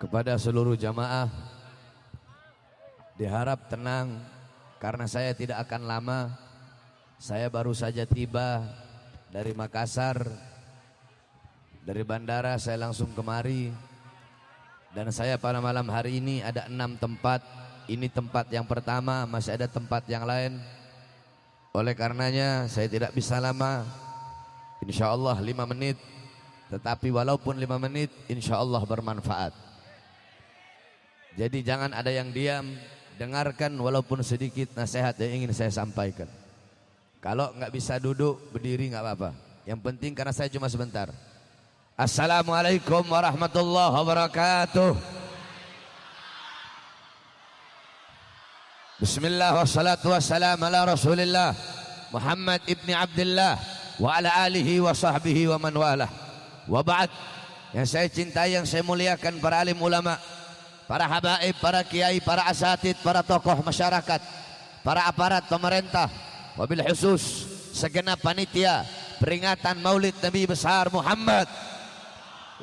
Kepada seluruh jamaah, diharap tenang karena saya tidak akan lama. Saya baru saja tiba dari Makassar, dari bandara saya langsung kemari. Dan saya pada malam hari ini ada 6 tempat. Ini tempat yang pertama, masih ada tempat yang lain. Oleh karenanya saya tidak bisa lama, insya Allah 5 menit. Tetapi walaupun 5 menit insya Allah bermanfaat. Jadi jangan ada yang diam, dengarkan walaupun sedikit nasihat yang ingin saya sampaikan. Kalau nggak bisa duduk, berdiri nggak apa-apa. Yang penting karena saya cuma sebentar. Assalamualaikum warahmatullahi wabarakatuh. Bismillah wassalatu wassalamu ala rasulillah Muhammad ibni Abdullah wa ala alihi wa sahbihi wa man walah. Wa ba'd. Yang saya cintai, yang saya muliakan para alim ulama, para habaib, para kiai, para asatid, para tokoh masyarakat, para aparat pemerintah, wabil khusus segenap panitia peringatan Maulid Nabi besar Muhammad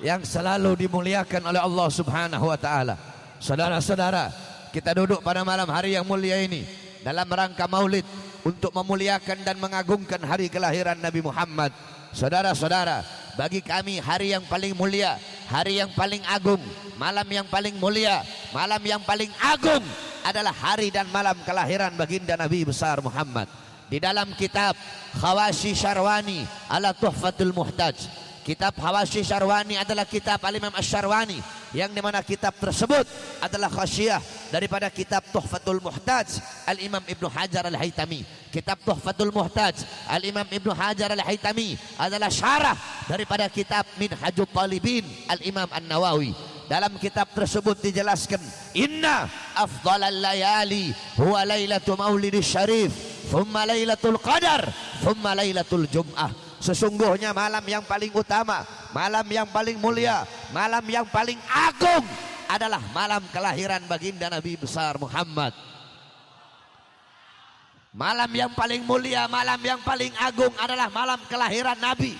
yang selalu dimuliakan oleh Allah Subhanahu wa taala. Saudara-saudara, kita duduk pada malam hari yang mulia ini dalam rangka Maulid untuk memuliakan dan mengagungkan hari kelahiran Nabi Muhammad. Saudara-saudara, bagi kami hari yang paling mulia, hari yang paling agung, malam yang paling mulia, malam yang paling agung adalah hari dan malam kelahiran baginda Nabi besar Muhammad. Di dalam kitab Khawashi Syarwani ala Tuhfatul Muhtaj, kitab Khawashi Syarwani adalah kitab Al-Imam Asy-Syarwani, yang dimana kitab tersebut adalah khasyiyah daripada kitab Tuhfatul Muhtaj Al-Imam Ibnu Hajar Al-Haytami. Kitab Tuhfatul Muhtaj Al-Imam Ibnu Hajar Al-Haytami adalah syarah daripada kitab Minhajut Talibin Al-Imam An-Nawawi. Dalam kitab tersebut dijelaskan, inna afdalal layali huwa lailatu maulidis syarif, thumma lailatul qadar, thumma lailatul jum'ah. Sesungguhnya malam yang paling utama, malam yang paling mulia, malam yang paling agung adalah malam kelahiran baginda Nabi besar Muhammad. Malam yang paling mulia, malam yang paling agung adalah malam kelahiran Nabi.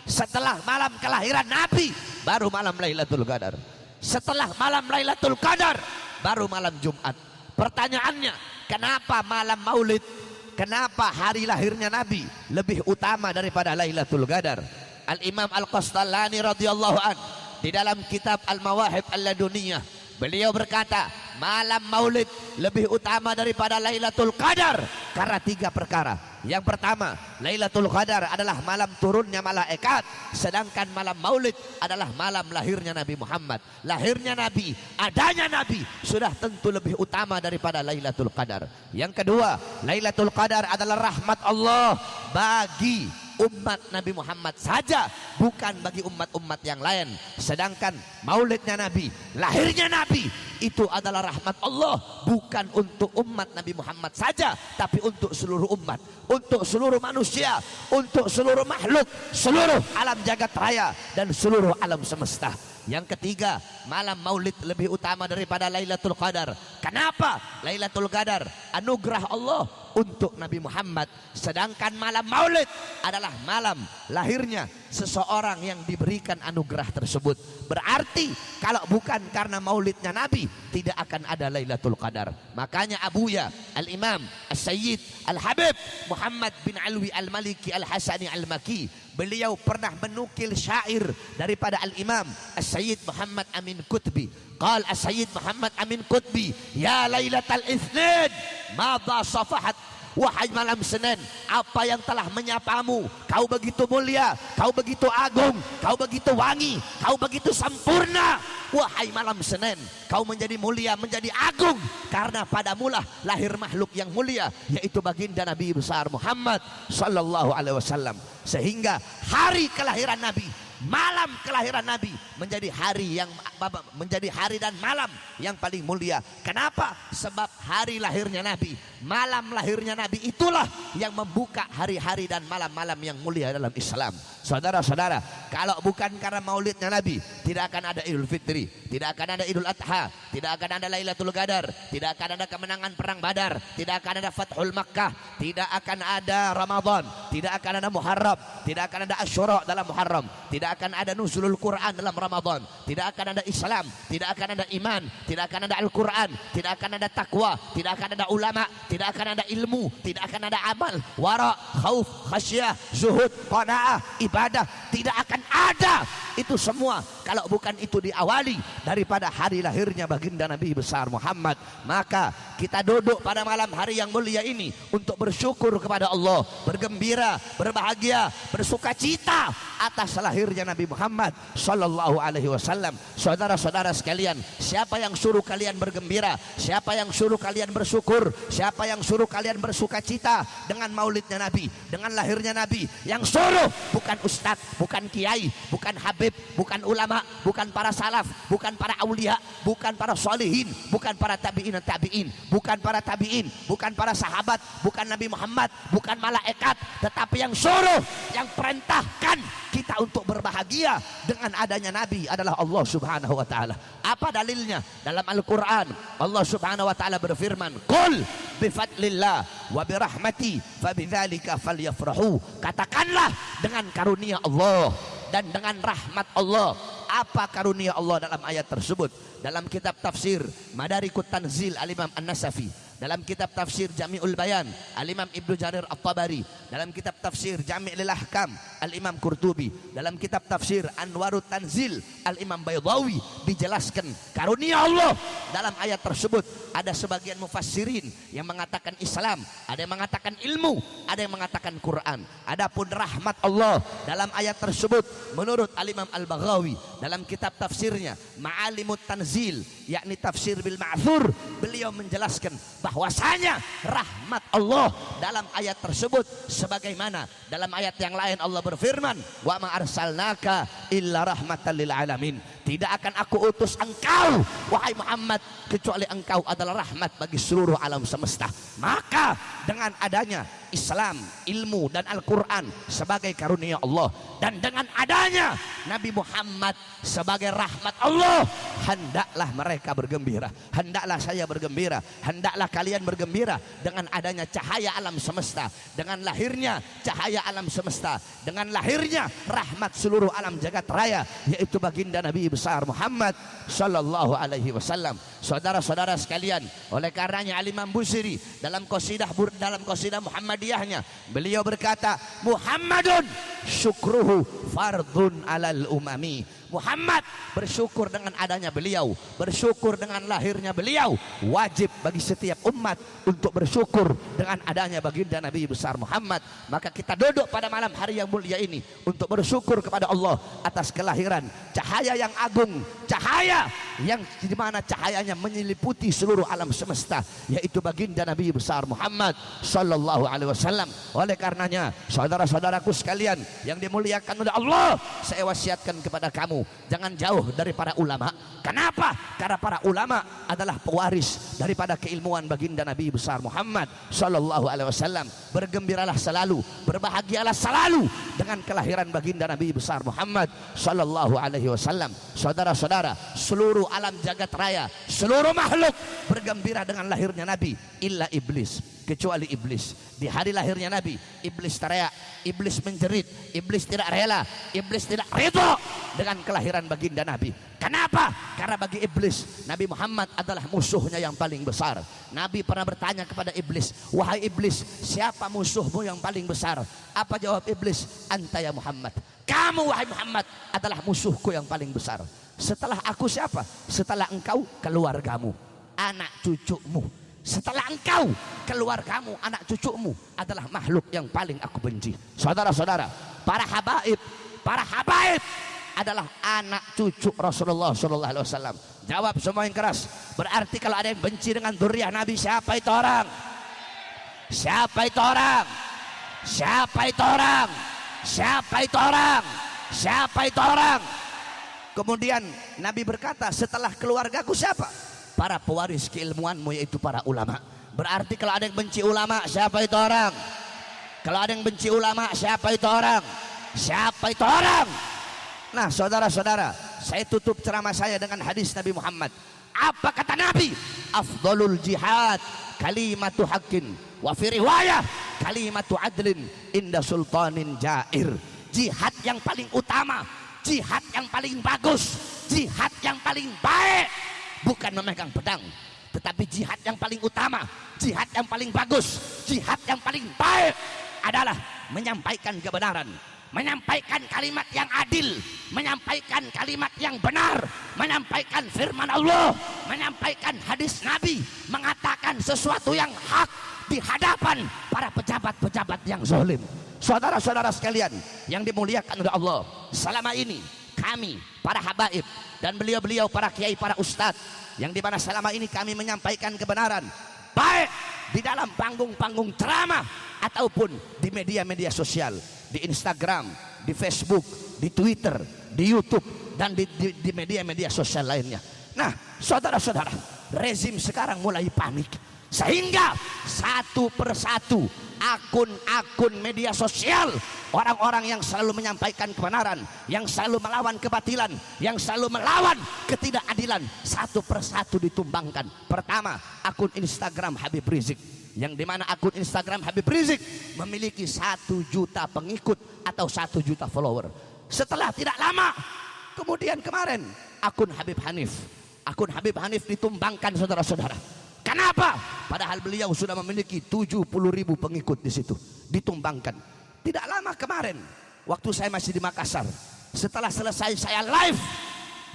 Setelah malam kelahiran Nabi, baru malam Lailatul Qadar. Setelah malam Lailatul Qadar, baru malam Jumat. Pertanyaannya, kenapa malam Maulid, kenapa hari lahirnya Nabi lebih utama daripada Lailatul Qadar? Al-Imam Al-Qastallani radhiyallahu an di dalam kitab Al-Mawahib Al-Laduniyah, beliau berkata, malam Maulid lebih utama daripada Lailatul Qadar karena 3 perkara. Yang pertama, Lailatul Qadar adalah malam turunnya malaikat, sedangkan malam Maulid adalah malam lahirnya Nabi Muhammad. Lahirnya Nabi, adanya Nabi sudah tentu lebih utama daripada Lailatul Qadar. Yang kedua, Lailatul Qadar adalah rahmat Allah bagi umat Nabi Muhammad saja, bukan bagi umat-umat yang lain. Sedangkan maulidnya Nabi, lahirnya Nabi, itu adalah rahmat Allah, bukan untuk umat Nabi Muhammad saja, tapi untuk seluruh umat, untuk seluruh manusia, untuk seluruh makhluk, seluruh alam jagat raya dan seluruh alam semesta. Yang ketiga, malam Maulid lebih utama daripada Lailatul Qadar. Kenapa? Lailatul Qadar anugerah Allah untuk Nabi Muhammad, sedangkan malam Maulid adalah malam lahirnya seseorang yang diberikan anugerah tersebut. Berarti kalau bukan karena maulidnya Nabi, tidak akan ada Lailatul Qadar. Makanya Abuya Al-Imam As-Sayyid Al-Habib Muhammad bin Alwi Al-Maliki Al-Hasani Al-Maki, beliau pernah menukil syair daripada Al-Imam As-Sayyid Muhammad Amin Qutbi. Qal As-Sayyid Muhammad Amin Qutbi, ya Lailatul Itsnin madha safahat, wahai malam Senin, apa yang telah menyapamu? Kau begitu mulia, kau begitu agung, kau begitu wangi, kau begitu sempurna. Wahai malam Senin, kau menjadi mulia, menjadi agung, karena padamulah lahir makhluk yang mulia, yaitu baginda Nabi besar Muhammad sallallahu alaihi wasallam. Sehingga hari kelahiran Nabi, malam kelahiran Nabi menjadi hari dan malam yang paling mulia. Kenapa? Sebab hari lahirnya Nabi, malam lahirnya Nabi itulah yang membuka hari-hari dan malam-malam yang mulia dalam Islam. Saudara-saudara, kalau bukan karena maulidnya Nabi, tidak akan ada Idul Fitri, tidak akan ada Idul Adha, tidak akan ada Lailatul Qadar, tidak akan ada kemenangan perang Badar, tidak akan ada Fathul Makkah, tidak akan ada Ramadan, tidak akan ada Muharram, tidak akan ada Asyura dalam Muharram, tidak akan ada nuzulul Quran dalam Ramadan, tidak akan ada Islam, tidak akan ada iman, tidak akan ada Al-Quran, tidak akan ada takwa, tidak akan ada ulama, tidak akan ada ilmu, tidak akan ada amal, wara, khauf, khasyah, zuhud, qanaah, ibadah, tidak akan ada. Itu semua kalau bukan itu diawali daripada hari lahirnya baginda Nabi besar Muhammad. Maka kita duduk pada malam hari yang mulia ini untuk bersyukur kepada Allah, bergembira, berbahagia, bersukacita atas lahirnya Nabi Muhammad sallallahu alaihi wasallam. Saudara-saudara sekalian, siapa yang suruh kalian bergembira? Siapa yang suruh kalian bersyukur? Siapa yang suruh kalian bersukacita dengan maulidnya Nabi, dengan lahirnya Nabi? Yang suruh bukan ustadz, bukan kiai, bukan habib, bukan ulama, bukan para salaf, bukan para aulia, bukan para solihin, bukan para tabi'in, bukan para tabi'in, bukan para sahabat, bukan Nabi Muhammad, bukan malaikat, tetapi yang suruh, yang perintahkan kita untuk berbahagia dengan adanya Nabi adalah Allah Subhanahu wa taala. Apa dalilnya? Dalam Al-Qur'an Allah Subhanahu wa taala berfirman, "Qul bi fadlillah wa bi rahmati fabidzalika falyafrahu." Katakanlah dengan karunia Allah dan dengan rahmat Allah. Apa karunia Allah dalam ayat tersebut? Dalam kitab tafsir Madarikut Tanzil Al-Imam An-Nasafi, dalam kitab tafsir Jami'ul Bayan Al-Imam Ibnu Jarir At-Tabari, dalam kitab tafsir Jami'ul Ahkam Al-Imam Qurtubi, dalam kitab tafsir Anwarut Tanzil Al-Imam Baydawi dijelaskan karunia Allah dalam ayat tersebut. Ada sebagian mufassirin yang mengatakan Islam, ada yang mengatakan ilmu, ada yang mengatakan Quran. Adapun rahmat Allah dalam ayat tersebut menurut Al-Imam Al-Baghawi dalam kitab tafsirnya Ma'alimut Tanzil, yakni tafsir bil ma'thur, beliau menjelaskan bahwasanya rahmat Allah dalam ayat tersebut sebagaimana dalam ayat yang lain Allah berfirman, wa ma arsalnaka illa rahmatan lil alamin. Tidak akan aku utus engkau wahai Muhammad kecuali engkau adalah rahmat bagi seluruh alam semesta. Maka dengan adanya Islam, ilmu dan Al-Quran sebagai karunia Allah, dan dengan adanya Nabi Muhammad sebagai rahmat Allah, hendaklah mereka bergembira, hendaklah saya bergembira, hendaklah kalian bergembira dengan adanya cahaya alam semesta, dengan lahirnya cahaya alam semesta, dengan lahirnya rahmat seluruh alam jagat raya, yaitu baginda Nabi besar Muhammad sallallahu alaihi wasallam. Saudara-saudara sekalian, oleh karenanya Al-Imam Busiri dalam qasidah Muhammadiyahnya beliau berkata, Muhammadun syukruhu fardun alal umami. Muhammad bersyukur dengan adanya beliau, bersyukur dengan lahirnya beliau, wajib bagi setiap umat untuk bersyukur dengan adanya baginda Nabi besar Muhammad. Maka kita duduk pada malam hari yang mulia ini untuk bersyukur kepada Allah atas kelahiran cahaya yang agung, cahaya yang dimana cahayanya menyeliputi seluruh alam semesta, yaitu baginda Nabi besar Muhammad sallallahu alaihi wasallam. Oleh karenanya saudara-saudaraku sekalian yang dimuliakan oleh Allah, saya wasiatkan kepada kamu, jangan jauh dari para ulama. Kenapa? Karena para ulama adalah pewaris daripada keilmuan baginda Nabi besar Muhammad sallallahu alaihi wasallam. Bergembiralah selalu, berbahagialah selalu dengan kelahiran baginda Nabi besar Muhammad sallallahu alaihi wasallam. Saudara-saudara, seluruh alam jagat raya, seluruh makhluk bergembira dengan lahirnya Nabi, illa iblis, kecuali iblis. Di hari lahirnya Nabi, iblis teriak, iblis menjerit, iblis tidak rela, iblis tidak ridho dengan kelahiran baginda Nabi. Kenapa? Karena bagi iblis Nabi Muhammad adalah musuhnya yang paling besar. Nabi pernah bertanya kepada iblis, wahai iblis, siapa musuhmu yang paling besar? Apa jawab iblis? Anta ya Muhammad, kamu wahai Muhammad adalah musuhku yang paling besar. Setelah aku siapa? Setelah engkau, keluargamu, anak cucumu. Setelah engkau, keluargamu, anak cucumu adalah makhluk yang paling aku benci. Saudara-saudara, para habaib adalah anak cucu Rasulullah sallallahu alaihi wasallam. Jawab semua yang keras. Berarti kalau ada yang benci dengan zuriyah Nabi, siapa itu orang? Siapa itu orang? Siapa itu orang? Siapa itu orang? Siapa itu orang? Kemudian Nabi berkata, setelah keluargaku siapa? Para pewaris keilmuanmu, yaitu para ulama. Berarti kalau ada yang benci ulama, siapa itu orang? Kalau ada yang benci ulama, siapa itu orang? Siapa itu orang? Nah, saudara-saudara, saya tutup ceramah saya dengan hadis Nabi Muhammad. Apa kata Nabi? Afdalul jihad kalimatu haqqin wa fi riwayah kalimatu adlin inda sultanin jair. Jihad yang paling utama, jihad yang paling bagus, jihad yang paling baik bukan memegang pedang, tetapi jihad yang paling utama, jihad yang paling bagus, jihad yang paling baik adalah menyampaikan kebenaran, menyampaikan kalimat yang adil, menyampaikan kalimat yang benar, menyampaikan firman Allah, menyampaikan hadis Nabi, mengatakan sesuatu yang hak di hadapan para pejabat-pejabat yang zalim. Saudara-saudara sekalian yang dimuliakan oleh Allah, selama ini kami para habaib dan beliau-beliau para kiai, para ustadz, yang dimana selama ini kami menyampaikan kebenaran, baik di dalam panggung-panggung ceramah ataupun di media-media sosial, di Instagram, di Facebook, di Twitter, di YouTube, dan di media-media sosial lainnya. Nah, saudara-saudara, rezim sekarang mulai panik, sehingga satu persatu akun-akun media sosial, orang-orang yang selalu menyampaikan kebenaran, yang selalu melawan kebatilan, yang selalu melawan ketidakadilan, satu persatu ditumbangkan. Pertama, akun Instagram Habib Rizik, yang dimana akun Instagram Habib Rizik memiliki 1 juta pengikut atau 1 juta follower. Setelah tidak lama, kemudian kemarin akun Habib Hanif ditumbangkan, saudara-saudara. Kenapa? Padahal beliau sudah memiliki 70.000 pengikut di situ, ditumbangkan. Tidak lama kemarin, waktu saya masih di Makassar, setelah selesai saya live,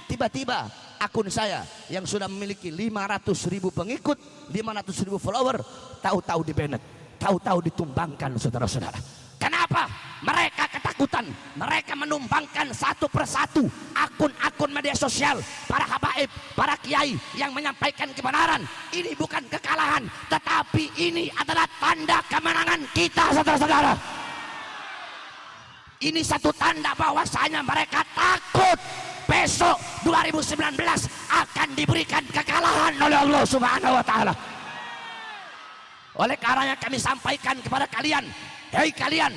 tiba-tiba akun saya yang sudah memiliki 500.000 pengikut, 500.000 follower, tahu-tahu di-banned, tahu-tahu ditumbangkan, saudara-saudara. Kenapa? Mereka ketakutan, mereka menumbangkan satu persatu akun-akun media sosial para habaib, para kiai yang menyampaikan kebenaran. Ini bukan kekalahan, tetapi ini adalah tanda kemenangan kita, saudara-saudara. Ini satu tanda bahwasanya mereka takut besok 2019 akan diberikan kekalahan oleh Allah Subhanahu wa taala. Oleh karenanya kami sampaikan kepada kalian, hei kalian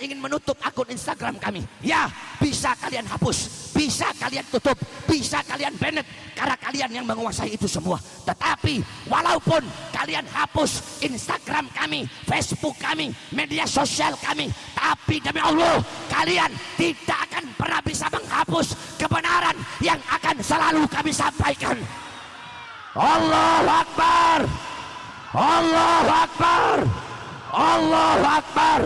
ingin menutup akun Instagram kami, ya bisa kalian hapus, bisa kalian tutup, bisa kalian banned, karena kalian yang menguasai itu semua. Tetapi walaupun kalian hapus Instagram kami, Facebook kami, media sosial kami, tapi demi Allah kalian tidak akan pernah bisa menghapus kebenaran yang akan selalu kami sampaikan. Allahu Akbar, Allahu Akbar, Allahu Akbar.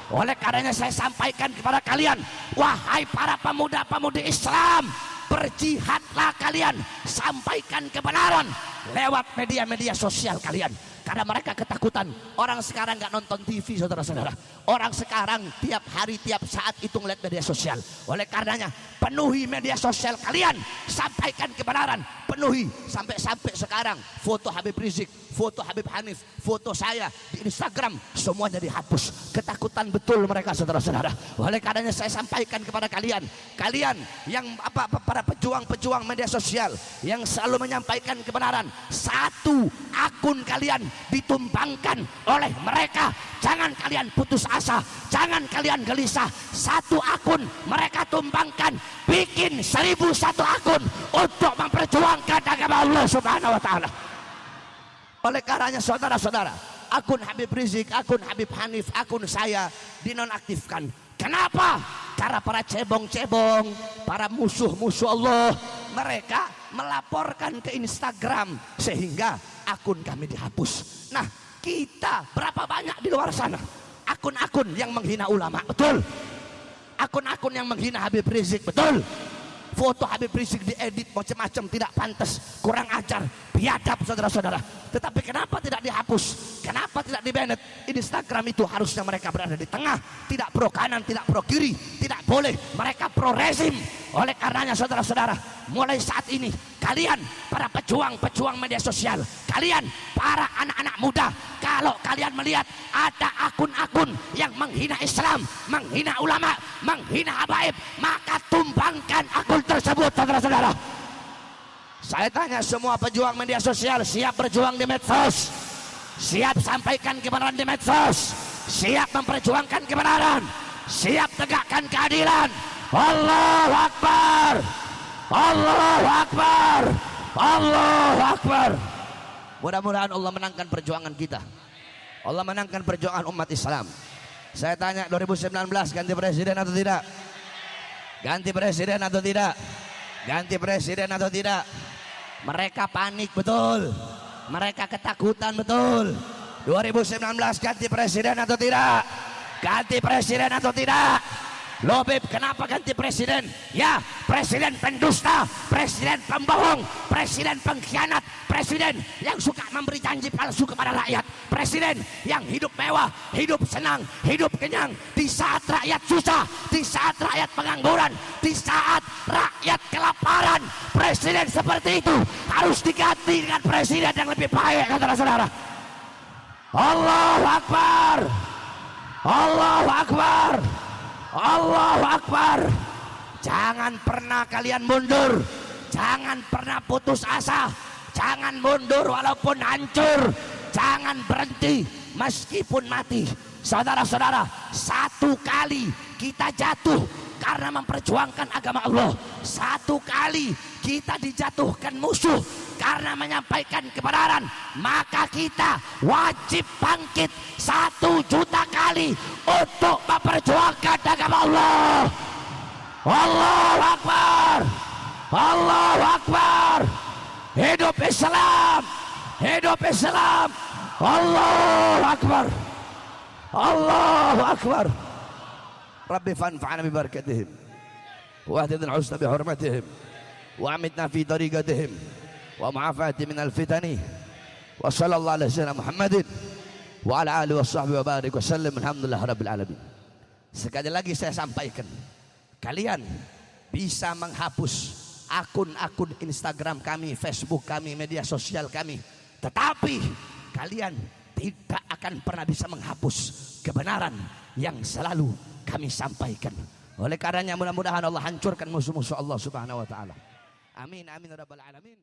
Oleh karenanya saya sampaikan kepada kalian, wahai para pemuda-pemudi Islam, berjihadlah kalian, sampaikan kebenaran lewat media-media sosial kalian. Karena mereka ketakutan. Orang sekarang nggak nonton TV, saudara-saudara. Orang sekarang tiap hari, tiap saat itu ngeliat media sosial. Oleh karenanya penuhi media sosial kalian, sampaikan kebenaran, penuhi. Sampai sekarang foto Habib Rizik, foto Habib Hanif, foto saya di Instagram semuanya dihapus. Ketakutan betul mereka, saudara-saudara. Oleh karenanya saya sampaikan kepada kalian, kalian yang para pejuang-pejuang media sosial yang selalu menyampaikan kebenaran, satu akun kalian ditumbangkan oleh mereka. Jangan kalian putus asa, jangan kalian gelisah. Satu akun mereka tumbangkan, bikin 1001 akun untuk memperjuangkan agama Allah Subhanahu wa taala. Oleh karenanya saudara-saudara, akun Habib Rizik, akun Habib Hanif, akun saya dinonaktifkan. Kenapa? Karena para cebong-cebong, para musuh-musuh Allah, mereka melaporkan ke Instagram sehingga akun kami dihapus. Nah, kita berapa banyak di luar sana akun-akun yang menghina ulama, betul? Akun-akun yang menghina Habib Rizik, betul? Foto Habib Rizik diedit macam-macam, tidak pantas, kurang ajar, biadab, saudara-saudara. Tetapi kenapa tidak dihapus? Kenapa tidak di-banned? Instagram itu harusnya mereka berada di tengah, tidak pro kanan, tidak pro kiri, tidak boleh mereka pro rezim. Oleh karenanya saudara-saudara, mulai saat ini kalian para pejuang-pejuang media sosial, kalian para anak-anak muda, kalau kalian melihat ada akun-akun yang menghina Islam, menghina ulama, menghina habaib, maka tumbangkan akun tersebut, saudara-saudara. Saya tanya semua pejuang media sosial, siap berjuang di medsos, siap sampaikan kebenaran di medsos, siap memperjuangkan kebenaran, siap tegakkan keadilan. Allahu Akbar, Allahu Akbar, Allahu Akbar. Mudah-mudahan Allah menangkan perjuangan kita. Allah menangkan perjuangan umat Islam. Saya tanya 2019 ganti presiden atau tidak? Ganti presiden atau tidak? Ganti presiden atau tidak? Mereka panik betul. Mereka ketakutan betul. 2019 ganti presiden atau tidak? Ganti presiden atau tidak? Loh Beb, kenapa ganti presiden? Ya, presiden pendusta, presiden pembohong, presiden pengkhianat, presiden yang suka memberi janji palsu kepada rakyat, presiden yang hidup mewah, hidup senang, hidup kenyang di saat rakyat susah, di saat rakyat pengangguran, di saat rakyat kelaparan. Presiden seperti itu harus diganti dengan presiden yang lebih baik, saudara-saudara. Allahu Akbar. Allahu Akbar. Allahu Akbar. Jangan pernah kalian mundur. Jangan pernah putus asa. Jangan mundur walaupun hancur. Jangan berhenti meskipun mati. Saudara-saudara, satu kali kita jatuh karena memperjuangkan agama Allah. Satu kali kita dijatuhkan musuh karena menyampaikan kebenaran, maka kita wajib bangkit 1 juta kali untuk memperjuangkan agama Allah. Allahu Akbar. Allahu Akbar. Hidup Islam. Hidup Islam. Allahu Akbar. Allahu Akbar. Rabbi fanfa'na bi barakatihim wa ahdina al-husna bi hurmatihim wa amitna fi tariqatihim wa ma'afati min al-fitani wa sallallahu ala sayyidina Muhammadin wa ala alihi wa sahbihi wa barik wa sallim. Alhamdulillah rabbil alamin. Sekali lagi saya sampaikan, kalian bisa menghapus akun-akun Instagram kami, Facebook kami, media sosial kami, tetapi kalian tidak akan pernah bisa menghapus kebenaran yang selalu kami sampaikan. Oleh karenanya mudah-mudahan Allah hancurkan musuh-musuh Allah Subhanahu wa taala. Amin amin ya rabbal alamin.